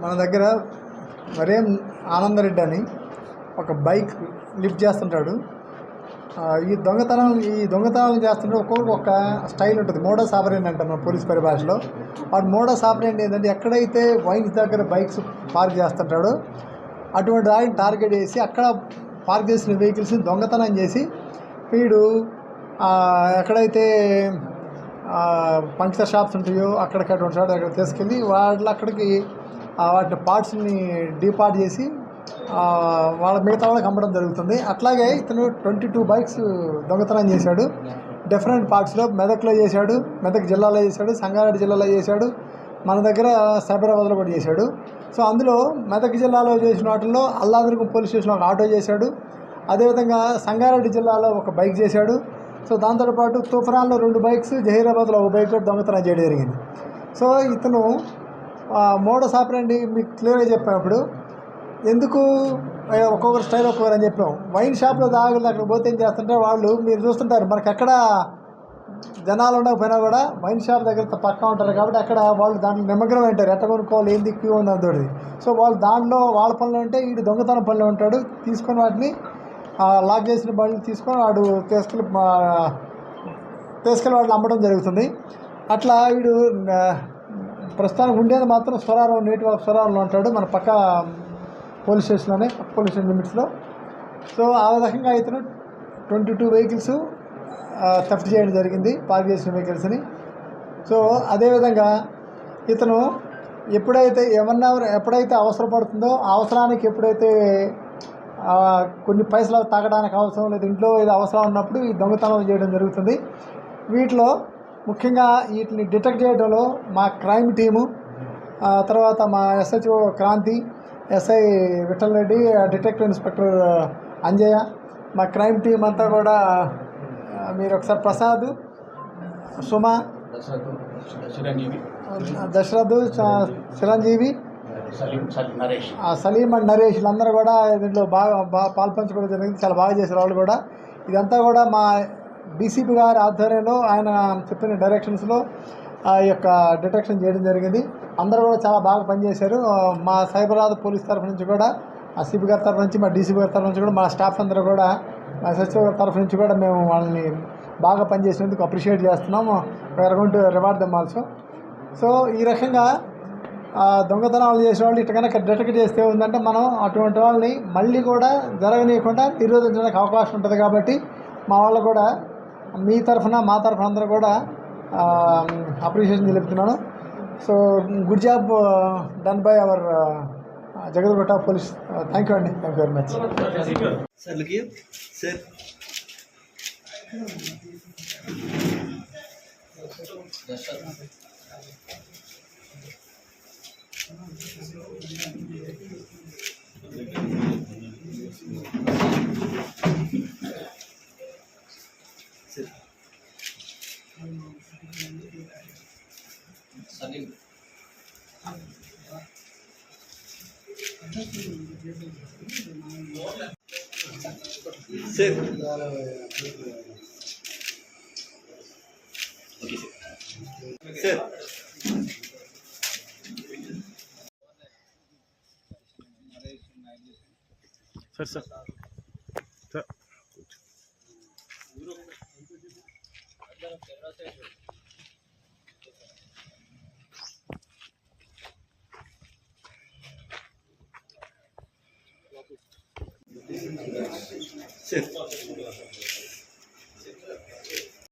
మన దగ్గర వరేం ఆనందరెడ్డి అని ఒక బైక్ లిఫ్ట్ చేస్తుంటాడు. ఈ దొంగతనాలు చేస్తుంటే ఒక్కొక్కరికి ఒక స్టైల్ ఉంటుంది. మోడస్ ఆపరెండి అంటాం మన పోలీస్ పరిభాషలో. వాడు మోడస్ ఆపరెండి ఏంటంటే ఎక్కడైతే వైన్స్ దగ్గర బైక్స్ పార్క్ చేస్తుంటాడో అటువంటి దాన్ని టార్గెట్ చేసి అక్కడ పార్క్ చేసిన వెహికల్స్ని దొంగతనం చేసి వీడు ఎక్కడైతే పంక్చర్ షాప్స్ ఉంటాయో అక్కడికి అటువంటి షాప్ అక్కడ తీసుకెళ్ళి అక్కడికి వాటి పార్ట్స్ని డీపార్ట్ చేసి వాళ్ళ మిగతా వాళ్ళకి అమ్మడం జరుగుతుంది. అట్లాగే ఇతను 22 బైక్స్ దొంగతనం చేశాడు. డిఫరెంట్ పార్ట్స్లో మెదక్లో చేశాడు, మెదక్ జిల్లాలో చేశాడు, సంగారెడ్డి జిల్లాలో చేశాడు, మన దగ్గర సైబరాబాద్లో కూడా చేశాడు. సో అందులో మెదక్ జిల్లాలో చేసిన వాటిల్లో అల్లాదుర్గం పోలీస్ స్టేషన్లో ఒక ఆటో చేశాడు. అదేవిధంగా సంగారెడ్డి జిల్లాలో ఒక బైక్ చేశాడు. సో దాంతోపాటు తుఫరాన్లో 2 బైక్స్, జహీరాబాద్లో ఒక బైక్ కూడా దొంగతనం చేయడం జరిగింది. సో ఇతను మోడస్ ఆపరెండి మీకు క్లియర్గా చెప్పినప్పుడు ఎందుకు ఒక్కొక్కరు స్టైల్ ఒక్కొక్కరు అని చెప్పాం. వైన్ షాప్లో దాగులు అక్కడ పోతే ఏం చేస్తుంటే వాళ్ళు మీరు చూస్తుంటారు, మనకి ఎక్కడ జనాలు ఉండకపోయినా కూడా వైన్ షాప్ దగ్గర పక్కా ఉంటారు కాబట్టి అక్కడ వాళ్ళు దాంట్లో నిమగ్నం ఉంటారు. ఎట్ట కొనుక్కోవాలి, ఏంది క్యూ ఉంది అంతటి. సో వాళ్ళు దాంట్లో వాళ్ళ పనిలో ఉంటే వీడు దొంగతనం పనిలో ఉంటాడు. తీసుకొని వాటిని లాక్ చేసిన బండ్లు తీసుకొని వాడు తీసుకెళ్ళి వాటిని అమ్మడం జరుగుతుంది. అట్లా వీడు ప్రస్తుతానికి ఉండేది మాత్రం స్వరారం, నేటివ్ స్వరారంలో ఉంటాడు, మన పక్క పోలీస్ స్టేషన్లోనే, పోలీస్ స్టేషన్ లిమిట్స్లో. సో ఆ రకంగా ఇతను 22 వెహికల్స్ థెఫ్ట్ చేయడం జరిగింది, పార్క్ చేసిన వెహికల్స్ని. సో అదేవిధంగా ఇతను ఎప్పుడైతే అవసరపడుతుందో అవసరానికి ఎప్పుడైతే కొన్ని పైసలు తాగడానికి అవసరం లేదు, ఇంట్లో ఏదో అవసరం ఉన్నప్పుడు ఈ దొంగతనం చేయడం జరుగుతుంది. వీటిలో ముఖ్యంగా వీటిని డిటెక్ట్ చేయడంలో మా క్రైమ్ టీము, తర్వాత మా SHO Kranti, SI Vithal Reddy, detective inspector Anjaiah, మా క్రైమ్ టీం అంతా కూడా మీరు ఒకసారి ప్రసాద్, సుమ, దశరథ్, చిరంజీవి, సలీం అండ్ నరేష్ వీళ్ళందరూ కూడా దీంట్లో బాగా పాల్పంచుకోవడం జరిగింది. చాలా బాగా చేశారు వాళ్ళు కూడా. ఇదంతా కూడా మా DCP గారి ఆధ్వర్యంలో ఆయన చెప్పిన డైరెక్షన్స్లో ఆ యొక్క డిటెక్షన్ చేయడం జరిగింది. అందరూ కూడా చాలా బాగా పనిచేశారు. మా సైబరాబాద్ పోలీస్ తరఫు నుంచి కూడా, ఆ CP గారి తరఫు నుంచి, మా DCP గారి తరఫు నుంచి కూడా, మా స్టాఫ్ అందరూ కూడా, మా SHO గారి తరఫు నుంచి కూడా మేము వాళ్ళని బాగా పనిచేసినందుకు అప్రిషియేట్ చేస్తున్నాము. We are going to reward them also. So ఈ రకంగా దొంగతనాలు చేసే వాళ్ళు ఇట్లా కనుక డిటెక్ట్ చేస్తే ఉందంటే మనం అటువంటి వాళ్ళని మళ్ళీ కూడా జరగనీయకుండా నిరోధించడానికి అవకాశం ఉంటుంది. కాబట్టి మా వాళ్ళు కూడా మీ తరఫున మా తరఫున అందరూ కూడా అప్రిషియేషన్ తెలుపుతున్నాను. So good job done by our Jagadgutta police. Thank you అండి, thank you very much. Sir. Okay, sir. Sir. Sir. Sir. Sir.